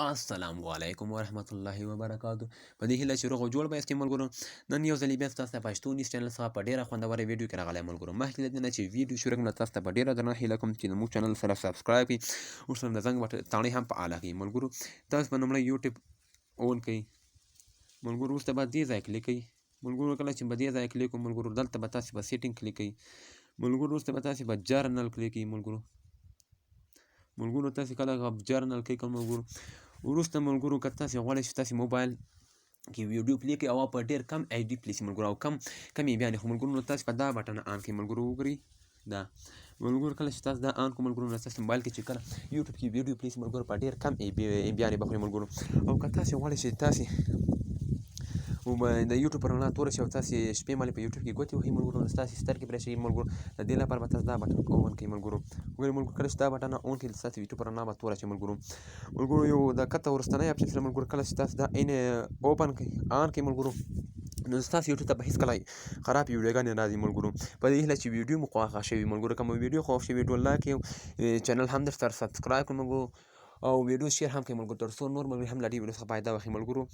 السلام علیکم ورحمت الله وبرکاتو. په دې هیله چې روغ او جوړ به یاستئ ملګرو. نن یو ځلې بیا تاسو ته پښتو نیوز چینل څخه په ډېره خوندوره ویډیو کې راغلی ملګرو. مخکې له دې نه چې ویډیو شروع کړم تاسو ته په ډېره درنه هیله کوم چې زموږ چینل سره سبسکرایب کړئ، ورسره د زنګ تڼۍ هم فعاله کړئ ملګرو. تاسو به لومړی یوټیوب اون کړئ ملګرو، وروسته به دې ځای کلیک کړئ ملګرو. کله چې به دې ځای کلیک کړو ملګرو، دلته به تاسو په سیټینګ کلیک کړئ ملګرو. وروسته به تاسو په جرنل کلیک کړئ ملګرو. تاسو کله جرنل کلیک کړئ ملګرو، وروسته ملګرو که تاسو غواړئ چې تاسو موبایل کې ویډیو پلی کړئ او په ډېر کم ایچ ډي پلی شي ملګرو، او کمې بیانې خو ملګرو، نو تاسو به دا بټن آن کړئ ملګرو. وګورئ دا ملګرو، کله چې تاسو دا آن کړو ملګرو، نو تاسو موبایل کې چې کله یوټیوب کې ویډیو پلی شي ملګرو، په ډېر کم بیانې به خوري ملګرو. او که تاسو غواړئ چې تاسو د یوټیوب پر رڼا توره شي او تاسو شپې مالې په یوټیوب کې ګوتې وهئ ملګرو، نو ستاسو سترګې پرې شي ملګرو. د دې لپاره به تاسو دا بټن اون کړئ ملګرو. وګورئ ملګرو، کله چې دا بټن اون کړئ ستاسو یوټیوب پر رڼا به توره شي ملګرو. یو د کته وروستنی اپشن سره ملګرو، کله چې تاسو دا اوپن کړئ آن کړئ ملګرو، نو ستاسو یوټیوب ته به هېڅکله خراب ویډیوګانې نه راځي ملګرو. په دې هیله چې ویډیو مو خوښه شوي ملګرو، که مو ویډیو خوښ شوي ویډیو لایک کړئ، چینل هم درسره سبسکرایب کړئ ملګرو، او ویډیو شیر هم کړئ ملګرو، تر څو نور ملګري هم له دې ویډیو څخه فایده واخلي ملګرو.